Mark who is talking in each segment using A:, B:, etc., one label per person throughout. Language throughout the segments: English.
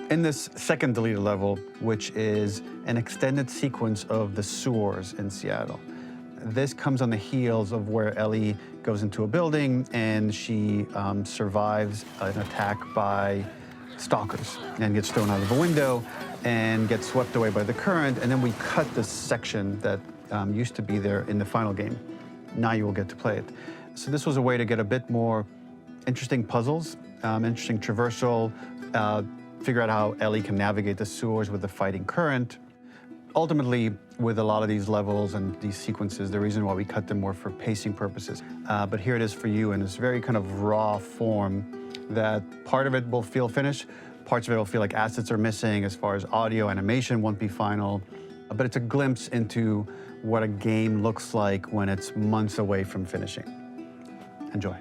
A: In this second deleted level, which is an extended sequence of the sewers in Seattle, this comes on the heels of where Ellie goes into a building and she survives an attack by stalkers and gets thrown out of a window and gets swept away by the current. And then we cut this section that used to be there in the final game. Now you will get to play it. So this was a way to get a bit more interesting puzzles, interesting traversal, figure out how Ellie can navigate the sewers with the fighting current. Ultimately, with a lot of these levels and these sequences, the reason why we cut them were for pacing purposes. But here it is for you in this very kind of raw form that part of it will feel finished, parts of it will feel like assets are missing as far as audio, animation won't be final. But it's a glimpse into what a game looks like when it's months away from finishing. Enjoy.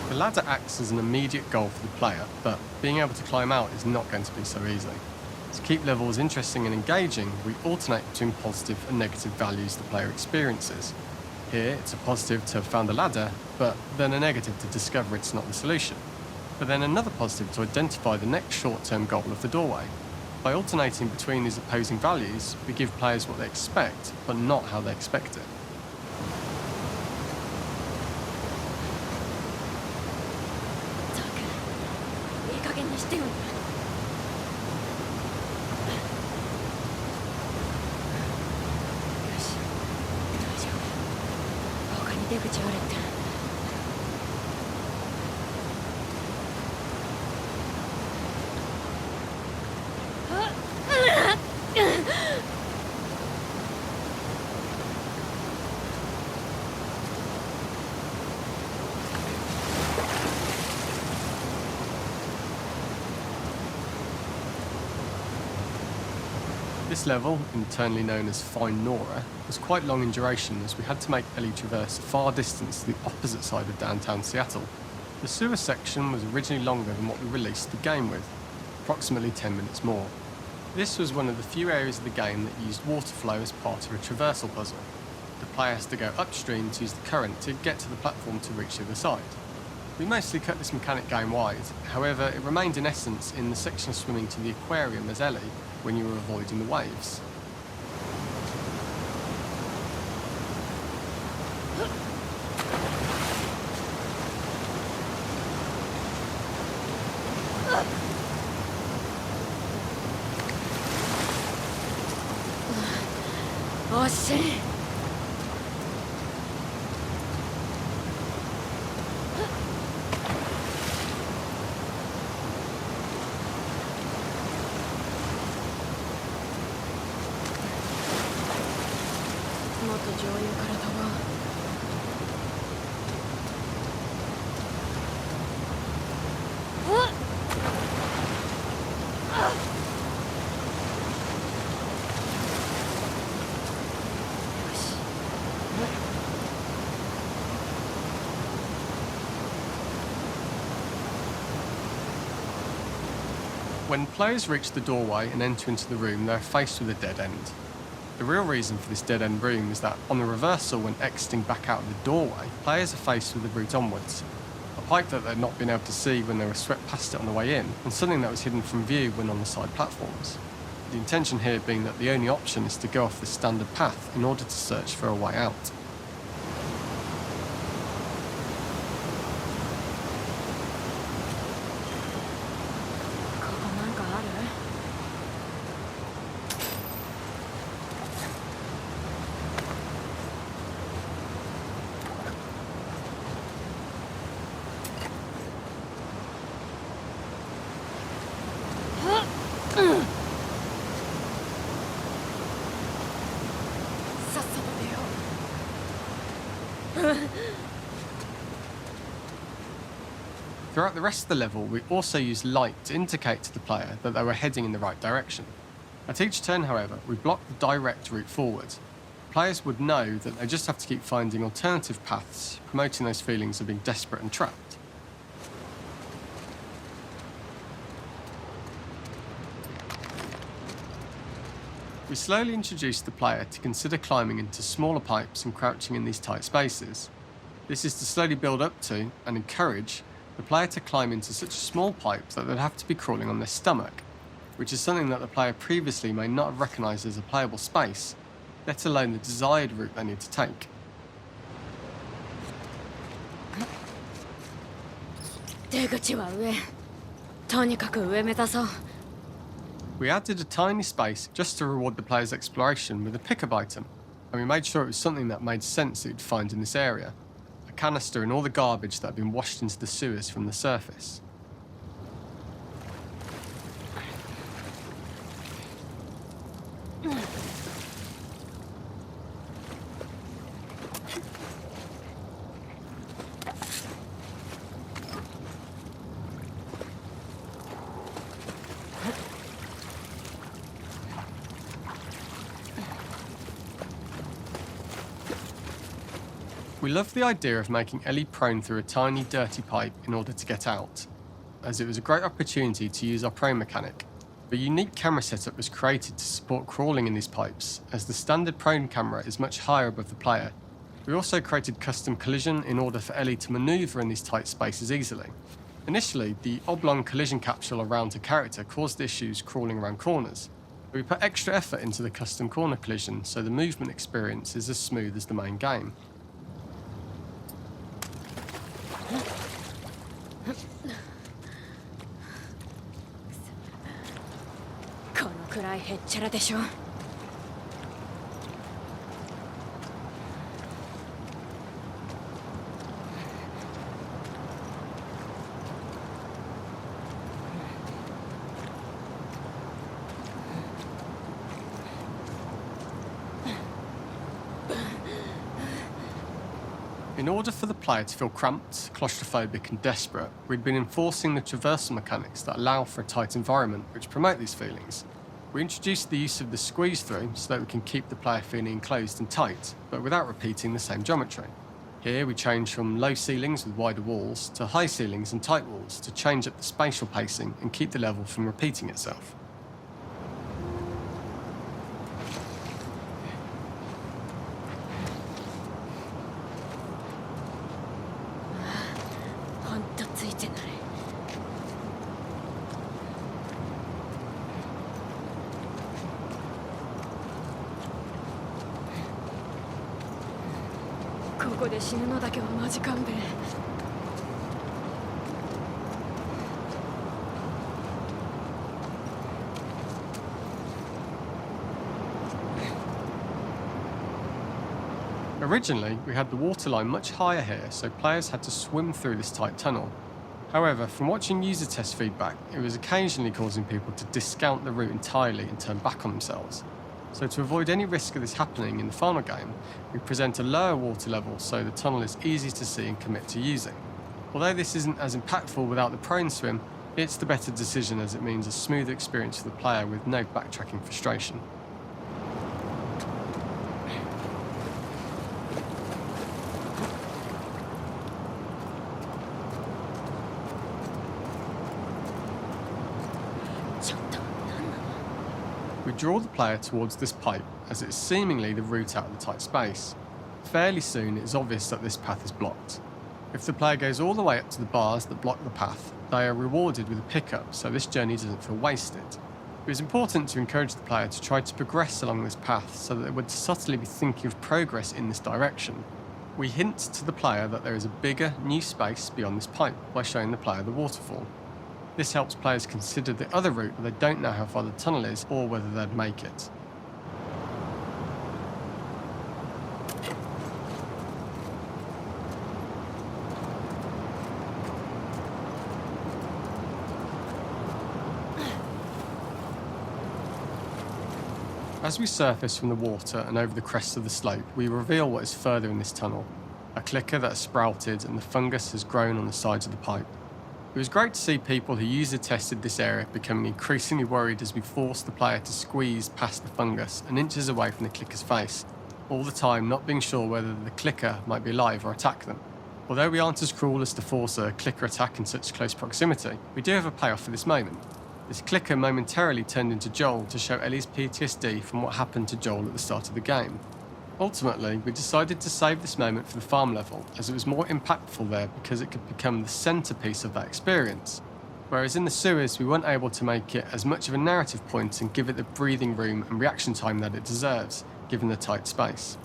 B: The ladder acts as an immediate goal for the player, but being able to climb out is not going to be so easy. To keep levels interesting and engaging, we alternate between positive and negative values the player experiences. Here, it's a positive to have found a ladder, but then a negative to discover it's not the solution. But then another positive to identify the next short-term goal of the doorway. By alternating between these opposing values, we give players what they expect, but not how they expect it. This level, internally known as Find Nora, was quite long in duration as we had to make Ellie traverse a far distance to the opposite side of downtown Seattle. The sewer section was originally longer than what we released the game with, approximately 10 minutes more. This was one of the few areas of the game that used water flow as part of a traversal puzzle. The player has to go upstream to use the current to get to the platform to reach the other side. We mostly cut this mechanic game-wide, however it remained in essence in the section swimming to the aquarium as Ellie when you were avoiding the waves.
C: Oh shit!
B: When players reach the doorway and enter into the room, they're faced with a dead end. The real reason for this dead-end room is that on the reversal, when exiting back out of the doorway, players are faced with the route onwards. A pipe that they'd not been able to see when they were swept past it on the way in, and something that was hidden from view when on the side platforms. The intention here being that the only option is to go off the standard path in order to search for a way out. Throughout the rest of the level, we also used light to indicate to the player that they were heading in the right direction. At each turn, however, we blocked the direct route forward. Players would know that they just have to keep finding alternative paths, promoting those feelings of being desperate and trapped. We slowly introduced the player to consider climbing into smaller pipes and crouching in these tight spaces. This is to slowly build up to, and encourage, the player to climb into such a small pipe that they'd have to be crawling on their stomach, which is something that the player previously may not have recognised as a playable space, let alone the desired route they need to take. We added a tiny space just to reward the player's exploration with a pickup item, and we made sure it was something that made sense that you'd find in this area. A canister and all the garbage that had been washed into the sewers from the surface. We loved the idea of making Ellie prone through a tiny, dirty pipe in order to get out, as it was a great opportunity to use our prone mechanic. A unique camera setup was created to support crawling in these pipes, as the standard prone camera is much higher above the player. We also created custom collision in order for Ellie to manoeuvre in these tight spaces easily. Initially, the oblong collision capsule around her character caused issues crawling around corners. We put extra effort into the custom corner collision, so the movement experience is as smooth as the main game. In order for the player to feel cramped, claustrophobic and desperate, we'd been enforcing the traversal mechanics that allow for a tight environment which promote these feelings. We introduced the use of the squeeze through so that we can keep the player feeling enclosed and tight, but without repeating the same geometry. Here we change from low ceilings with wider walls to high ceilings and tight walls to change up the spatial pacing and keep the level from repeating itself. Originally, we had the waterline much higher here, so players had to swim through this tight tunnel. However, from watching user test feedback, it was occasionally causing people to discount the route entirely and turn back on themselves. So to avoid any risk of this happening in the final game, we present a lower water level so the tunnel is easy to see and commit to using. Although this isn't as impactful without the prone swim, it's the better decision as it means a smoother experience for the player with no backtracking frustration. We draw the player towards this pipe as it is seemingly the route out of the tight space. Fairly soon it is obvious that this path is blocked. If the player goes all the way up to the bars that block the path, they are rewarded with a pickup, so this journey doesn't feel wasted. It was important to encourage the player to try to progress along this path so that they would subtly be thinking of progress in this direction. We hint to the player that there is a bigger, new space beyond this pipe by showing the player the waterfall. This helps players consider the other route where they don't know how far the tunnel is or whether they'd make it. As we surface from the water and over the crest of the slope, we reveal what is further in this tunnel. A clicker that has sprouted and the fungus has grown on the sides of the pipe. It was great to see people who user tested this area becoming increasingly worried as we forced the player to squeeze past the fungus and inches away from the clicker's face, all the time not being sure whether the clicker might be alive or attack them. Although we aren't as cruel as to force a clicker attack in such close proximity, we do have a payoff for this moment. This clicker momentarily turned into Joel to show Ellie's PTSD from what happened to Joel at the start of the game. Ultimately, we decided to save this moment for the farm level, as it was more impactful there because it could become the centrepiece of that experience. Whereas in the sewers, we weren't able to make it as much of a narrative point and give it the breathing room and reaction time that it deserves, given the tight space.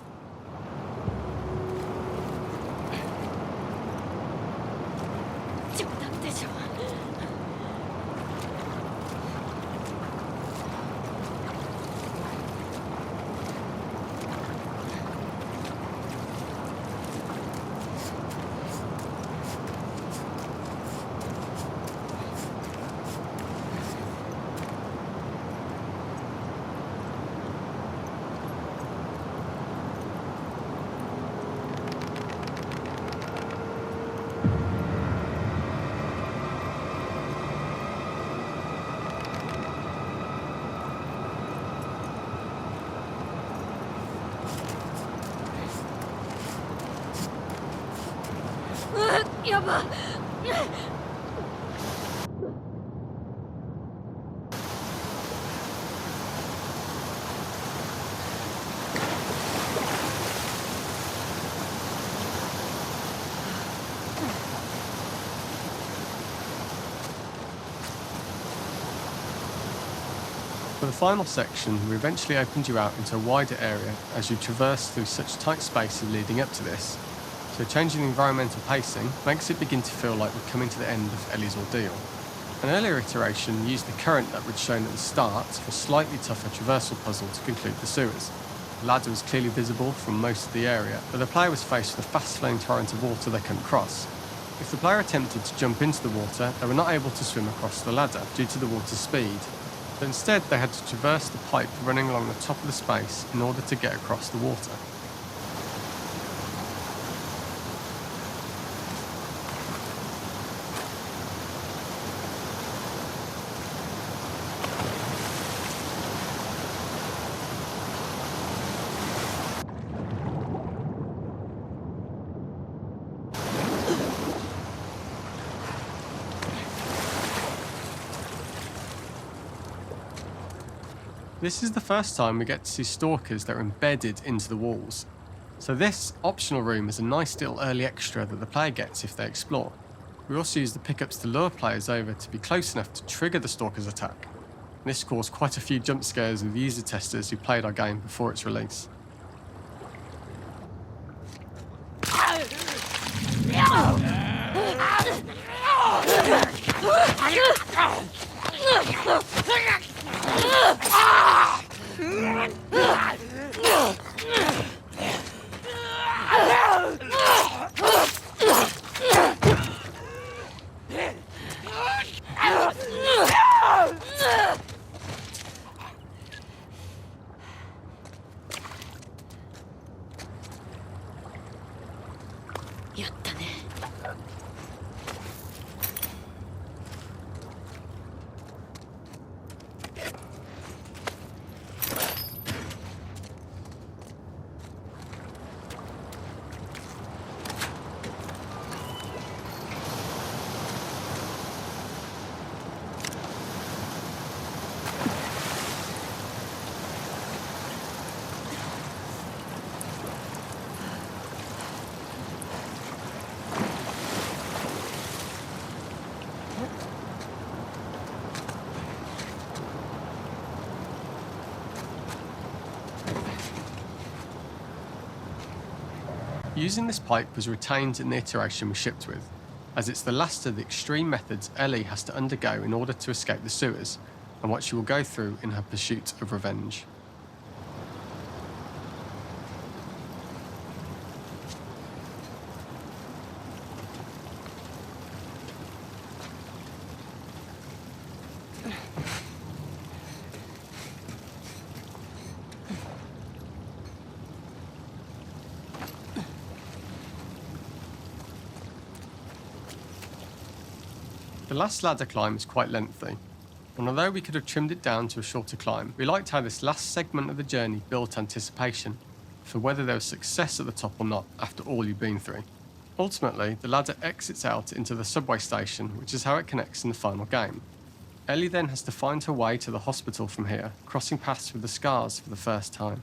B: For the final section, we eventually opened you out into a wider area as you traverse through such tight spaces leading up to this. So changing the environmental pacing makes it begin to feel like we're coming to the end of Ellie's ordeal. An earlier iteration used the current that we'd shown at the start for a slightly tougher traversal puzzle to conclude the sewers. The ladder was clearly visible from most of the area, but the player was faced with a fast-flowing torrent of water they couldn't cross. If the player attempted to jump into the water, they were not able to swim across the ladder due to the water's speed. But instead, they had to traverse the pipe running along the top of the space in order to get across the water. This is the first time we get to see stalkers that are embedded into the walls. So this optional room is a nice little early extra that the player gets if they explore. We also use the pickups to lure players over to be close enough to trigger the stalker's attack. And this caused quite a few jump scares with user testers who played our game before its release. Using this pipe was retained in the iteration we shipped with, as it's the last of the extreme methods Ellie has to undergo in order to escape the sewers, and what she will go through in her pursuit of revenge. The last ladder climb is quite lengthy, and although we could have trimmed it down to a shorter climb, we liked how this last segment of the journey built anticipation for whether there was success at the top or not after all you've been through. Ultimately, the ladder exits out into the subway station, which is how it connects in the final game. Ellie then has to find her way to the hospital from here, crossing paths with the scars for the first time.